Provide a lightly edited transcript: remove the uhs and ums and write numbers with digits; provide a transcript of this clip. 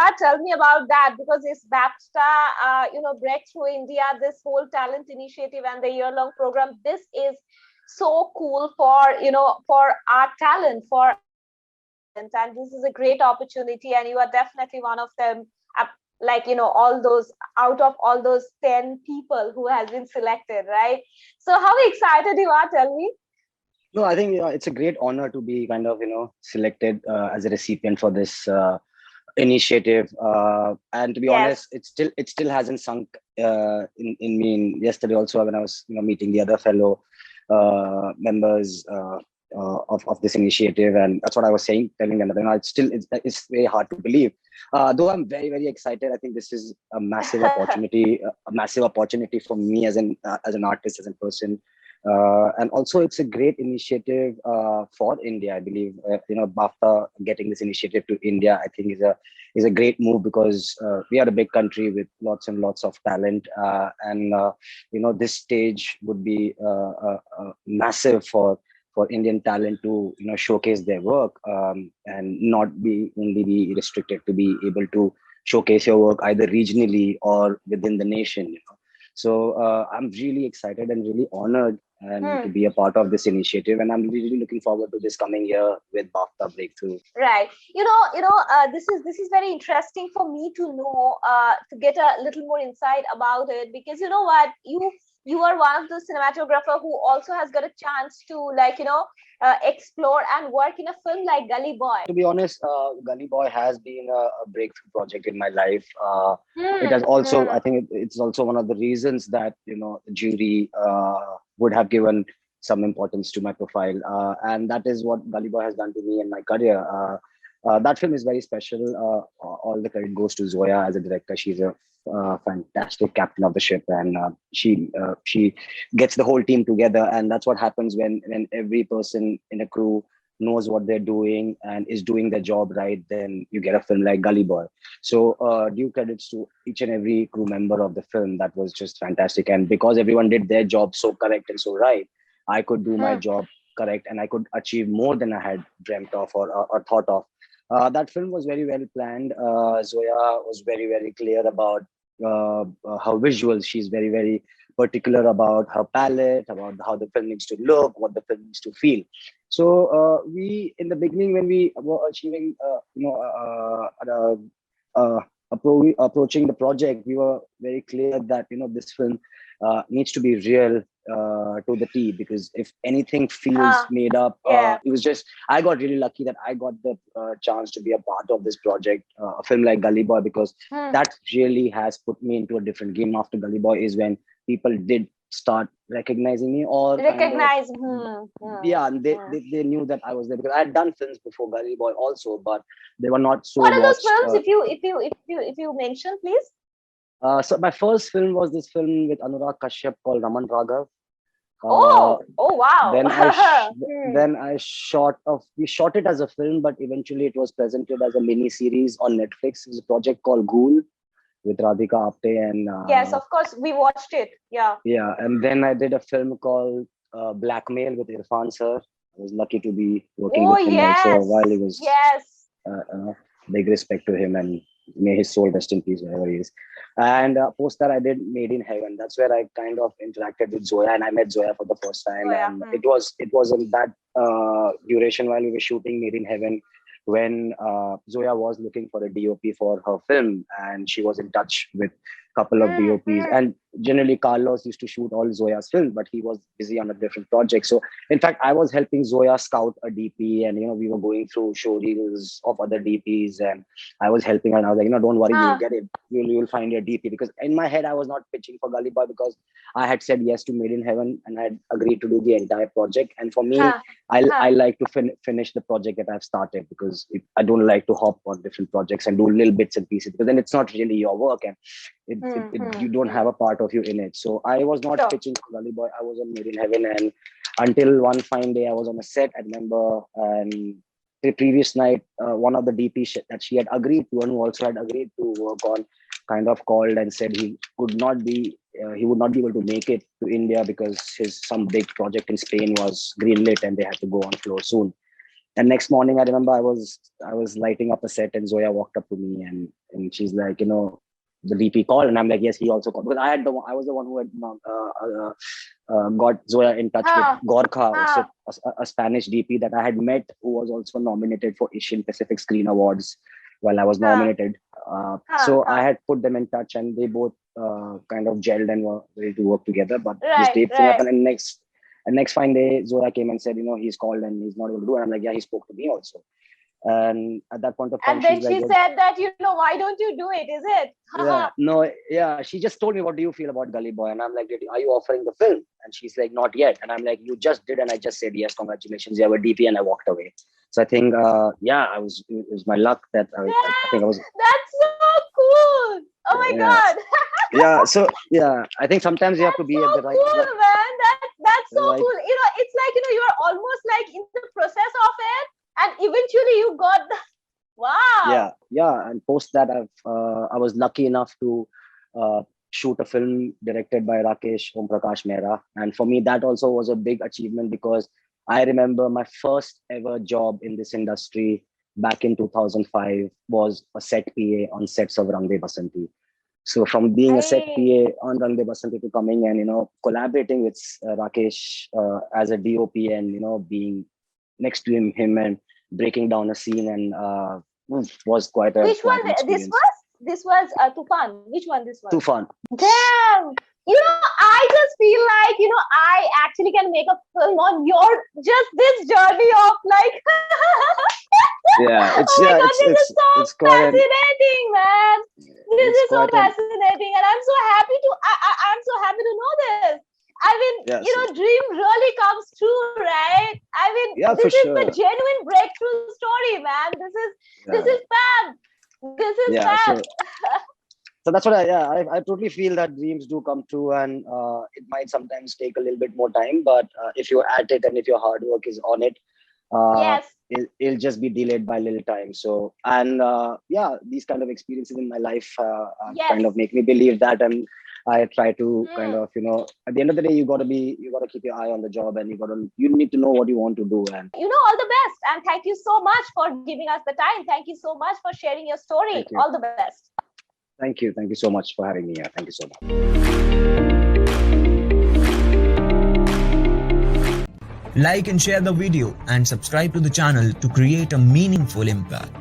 what? Tell me about that, because it's BAFTA, Breakthrough India, this whole talent initiative and the year-long program. This is so cool for, for our talent, and this is a great opportunity, and you are definitely one of them. All those, out of all those 10 people who has been selected, right? So how excited you are? Tell me. No, I think it's a great honor to be kind of selected as a recipient for this initiative. And to be honest, it still hasn't sunk in me. Yesterday also, when I was meeting the other fellow members of this initiative, and that's what I was telling them. It's very hard to believe. Though I'm very, very excited. I think this is a massive opportunity, for me as an artist, as a person. And also, it's a great initiative for India. I believe BAFTA getting this initiative to India, I think is a great move, because we are a big country with lots and lots of talent, and this stage would be massive for Indian talent to showcase their work, and not only be restricted to be able to showcase your work either regionally or within the nation. So I'm really excited and really honored and to be a part of this initiative, and I'm really looking forward to this coming year with BAFTA Breakthrough. Right. This is very interesting for me to know, to get a little more insight about it, because you know what, you are one of the cinematographer who also has got a chance to explore and work in a film like Gully Boy. To be honest, Gully Boy has been a breakthrough project in my life. It has also, I think it's also one of the reasons that the jury would have given some importance to my profile, and that is what Gully Boy has done to me in my career. That film is very special. All the credit goes to Zoya as a director. She's a fantastic captain of the ship, and she gets the whole team together. And that's what happens when every person in a crew knows what they're doing and is doing their job right. Then you get a film like Gully Boy. So due credits to each and every crew member of the film. That was just fantastic. And because everyone did their job so correct and so right, I could do my job correct, and I could achieve more than I had dreamt of or thought of. That film was very well planned. Zoya was very, very clear about her visuals. She's very, very particular about her palette, about how the film needs to look, what the film needs to feel. So we, in the beginning, when we were achieving, approaching the project, we were very clear that this film needs to be real to the T, because if anything feels made up, it was just, I got really lucky that I got the chance to be a part of this project, a film like Gully Boy, because that really has put me into a different game. After Gully Boy is when people did start recognizing me, or and they knew that I was there, because I had done films before Gully Boy also, but they were not so What are those films? If you mention, please. So my first film was this film with Anurag Kashyap called Raman Raghav. Oh wow! We shot it as a film, but eventually it was presented as a mini series on Netflix. It was a project called Ghoul with Radhika Apte, and yes, of course, we watched it. Yeah. And then I did a film called Blackmail with Irfan sir. I was lucky to be working with him also while he was. Yes. Big respect to him, and may his soul rest in peace wherever he is. And post that, I did Made in Heaven. That's where I kind of interacted with Zoya, and I met Zoya for the first time. And it was in that duration while we were shooting Made in Heaven, when Zoya was looking for a DOP for her film, and she was in touch with a couple of DOPs. And generally, Carlos used to shoot all Zoya's films, but he was busy on a different project. So, in fact, I was helping Zoya scout a DP, and we were going through showreels of other DPs, and I was helping her. And I was like, don't worry, you'll get it. You'll find your DP. Because in my head, I was not pitching for Gully Boy, because I had said yes to Made in Heaven, and I had agreed to do the entire project. And for me, I like to finish the project that I've started, because I don't like to hop on different projects and do little bits and pieces, because then it's not really your work, and you don't have a part of you in it. So I was not pitching for Gully Boy. I was on Made in Heaven, and until one fine day I was on a set, I remember, and the previous night, one of the DPs that she had agreed to, and who also had agreed to work on, kind of called and said he would not be able to make it to India, because some big project in Spain was greenlit and they had to go on floor soon. And next morning, I remember I was lighting up a set, and Zoya walked up to me, and she's like, the VP called, and I'm like, yes, he also called, because I was the one who had got Zoya in touch with Gorkha, a Spanish DP that I had met, who was also nominated for Asian Pacific Screen Awards while I was nominated. So I had put them in touch, and they both kind of gelled and were ready to work together. But this tape thing happened, and next fine day, Zoya came and said, he's called and he's not able to do it. And I'm like, yeah, he spoke to me also. And at that point of time, and then she said that, why don't you do it? Is it? She just told me, what do you feel about Gully Boy? And I'm like, are you offering the film? And she's like, not yet. And I'm like, you just did. And I just said, yes, congratulations, you have a DP. And I walked away. So I think, it was my luck that I think I was. That's so cool. Oh my God. So I think sometimes you have to be so at the right. Cool, man. That's so cool. It's like, you're almost like in the process of it. And eventually you got the wow. And post that, I was lucky enough to shoot a film directed by Rakesh Om Prakash Mehra, and for me that also was a big achievement, because I remember my first ever job in this industry back in 2005 was a set PA on sets of Rang De Basanti. So from being a set PA on Rang De Basanti to coming and collaborating with Rakesh as a DOP, and being next to him and breaking down a scene, and was quite a. Which one this was Tufan. Which one this was? Tufan. Damn. I just feel like I actually can make a film on this journey of like. This is so fascinating, man. This is so fascinating, and I'm so happy to know this. I mean, dream really comes true, right? I mean, this is the genuine breakthrough story, man. This is fab. This is fab. So that's what I totally feel that dreams do come true, and it might sometimes take a little bit more time, but if you're at it and if your hard work is on it, it'll just be delayed by a little time. So, and these kind of experiences in my life kind of make me believe that, and I try to kind of, at the end of the day, you got to keep your eye on the job, and you need to know what you want to do. And all the best. And thank you so much for giving us the time. Thank you so much for sharing your story. All the best. Thank you. Thank you so much for having me here. Thank you so much. Like and share the video and subscribe to the channel to create a meaningful impact.